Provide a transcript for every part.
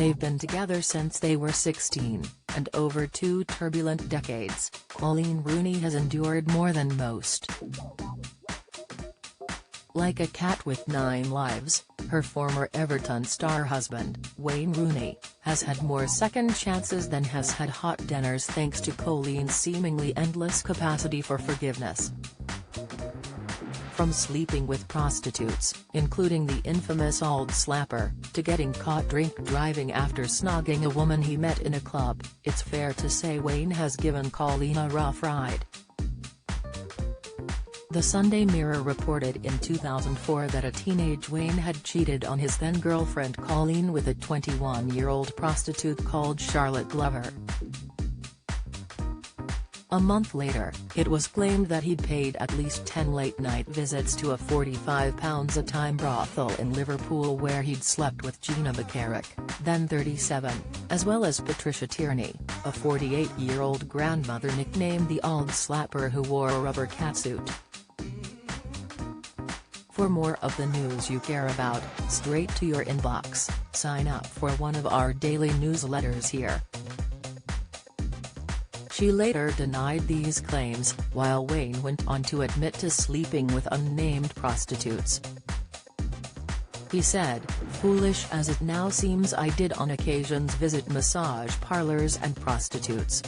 They've been together since they were 16, and over 2 turbulent decades, Coleen Rooney has endured more than most. Like a cat with 9 lives, her former Everton star husband, Wayne Rooney, has had more second chances than has had hot dinners thanks to Coleen's seemingly endless capacity for forgiveness. From sleeping with prostitutes, including the infamous Old Slapper, to getting caught drink driving after snogging a woman he met in a club, it's fair to say Wayne has given Coleen a rough ride. The Sunday Mirror reported in 2004 that a teenage Wayne had cheated on his then-girlfriend Coleen with a 21-year-old prostitute called Charlotte Glover. A month later, it was claimed that he'd paid at least 10 late-night visits to a £45-a-time brothel in Liverpool where he'd slept with Gina McCarrick, then 37, as well as Patricia Tierney, a 48-year-old grandmother nicknamed the Old Slapper who wore a rubber catsuit. For more of the news you care about, straight to your inbox, sign up for one of our daily newsletters here. She later denied these claims, while Wayne went on to admit to sleeping with unnamed prostitutes. He said, "Foolish as it now seems, I did on occasions visit massage parlors and prostitutes.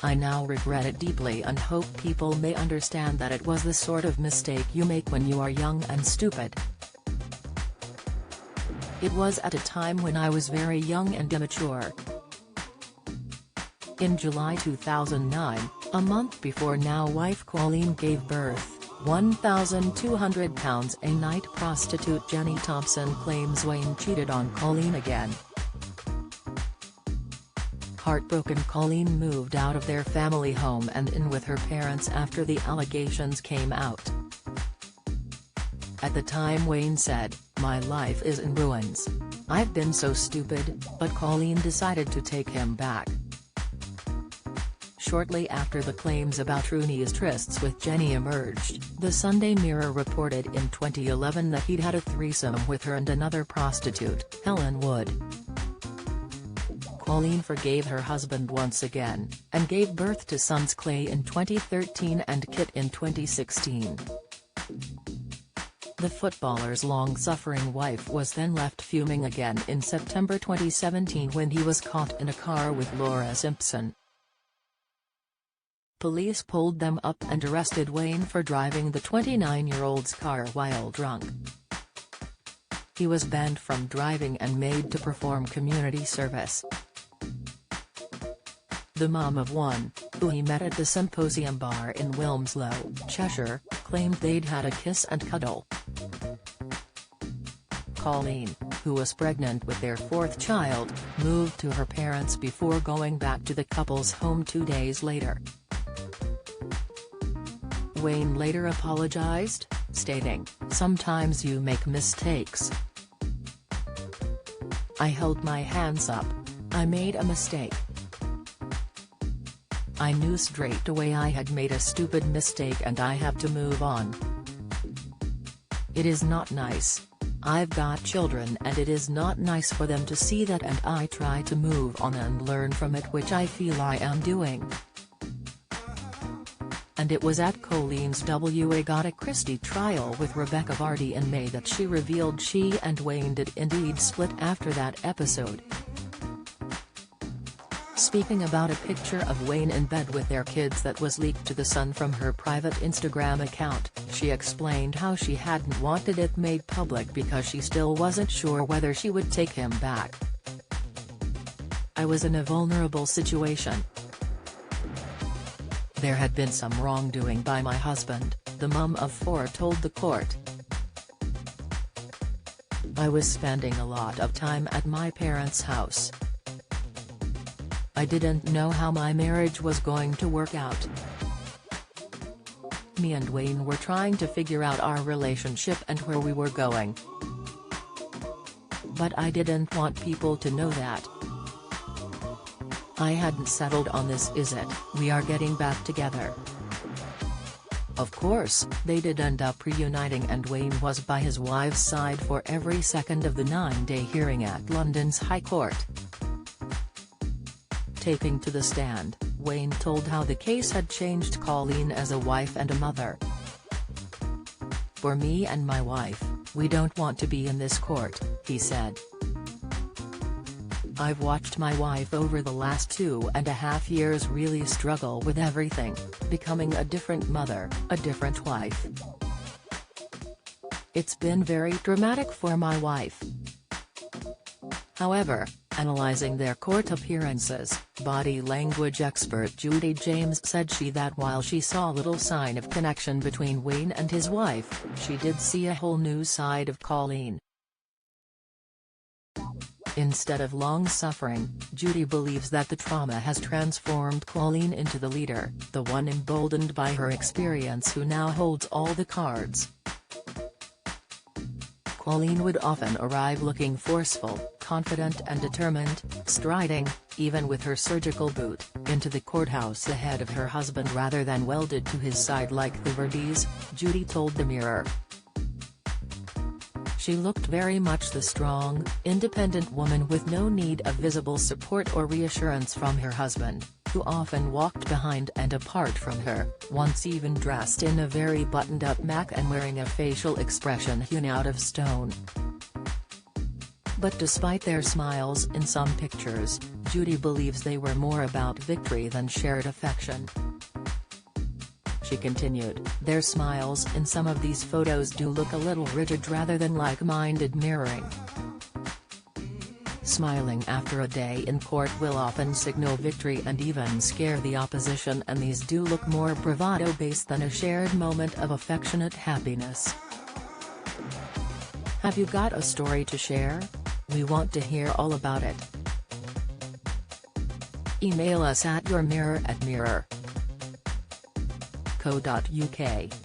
I now regret it deeply and hope people may understand that it was the sort of mistake you make when you are young and stupid. It was at a time when I was very young and immature." In July 2009, a month before now-wife Coleen gave birth, £1,200 a night prostitute Jenny Thompson claims Wayne cheated on Coleen again. Heartbroken, Coleen moved out of their family home and in with her parents after the allegations came out. At the time Wayne said, "My life is in ruins. I've been so stupid," but Coleen decided to take him back. Shortly after the claims about Rooney's trysts with Jenny emerged, the Sunday Mirror reported in 2011 that he'd had a threesome with her and another prostitute, Helen Wood. Coleen forgave her husband once again, and gave birth to sons Clay in 2013 and Kit in 2016. The footballer's long-suffering wife was then left fuming again in September 2017 when he was caught in a car with Laura Simpson. Police pulled them up and arrested Wayne for driving the 29-year-old's car while drunk. He was banned from driving and made to perform community service. The mom of one, who he met at the Symposium Bar in Wilmslow, Cheshire, claimed they'd had a kiss and cuddle. Coleen, who was pregnant with their 4th child, moved to her parents before going back to the couple's home 2 days later. Wayne later apologized, stating, "Sometimes you make mistakes. I held my hands up. I made a mistake. I knew straight away I had made a stupid mistake and I have to move on. It is not nice. I've got children and it is not nice for them to see that, and I try to move on and learn from it, which I feel I am doing." And it was at Coleen's WAGatha Christie trial with Rebecca Vardy in May that she revealed she and Wayne did indeed split after that episode. Speaking about a picture of Wayne in bed with their kids that was leaked to The Sun from her private Instagram account, she explained how she hadn't wanted it made public because she still wasn't sure whether she would take him back. "I was in a vulnerable situation. There had been some wrongdoing by my husband," the mum of 4 told the court. "I was spending a lot of time at my parents' house. I didn't know how my marriage was going to work out. Me and Wayne were trying to figure out our relationship and where we were going. But I didn't want people to know that. I hadn't settled on this is it, we are getting back together. Of course, they did end up reuniting and Wayne was by his wife's side for every second of the 9-day hearing at London's High Court. Taking to the stand, Wayne told how the case had changed Coleen as a wife and a mother. "For me and my wife, we don't want to be in this court," he said. "I've watched my wife over the last 2.5 years really struggle with everything, becoming a different mother, a different wife. It's been very dramatic for my wife." However, analyzing their court appearances, body language expert Judy James said that while she saw little sign of connection between Wayne and his wife, she did see a whole new side of Coleen. Instead of long suffering, Judy believes that the trauma has transformed Coleen into the leader, the one emboldened by her experience who now holds all the cards. Coleen would often arrive looking forceful, confident and determined, striding, even with her surgical boot, into the courthouse ahead of her husband rather than welded to his side like the Verdis, Judy told the Mirror. She looked very much the strong, independent woman with no need of visible support or reassurance from her husband, who often walked behind and apart from her, once even dressed in a very buttoned-up Mac and wearing a facial expression hewn out of stone. But despite their smiles in some pictures, Judy believes they were more about victory than shared affection. She continued, "Their smiles in some of these photos do look a little rigid rather than like-minded mirroring. Smiling after a day in court will often signal victory and even scare the opposition, and these do look more bravado-based than a shared moment of affectionate happiness. Have you got a story to share? We want to hear all about it. Email us at yourmirror@mirror.co.uk.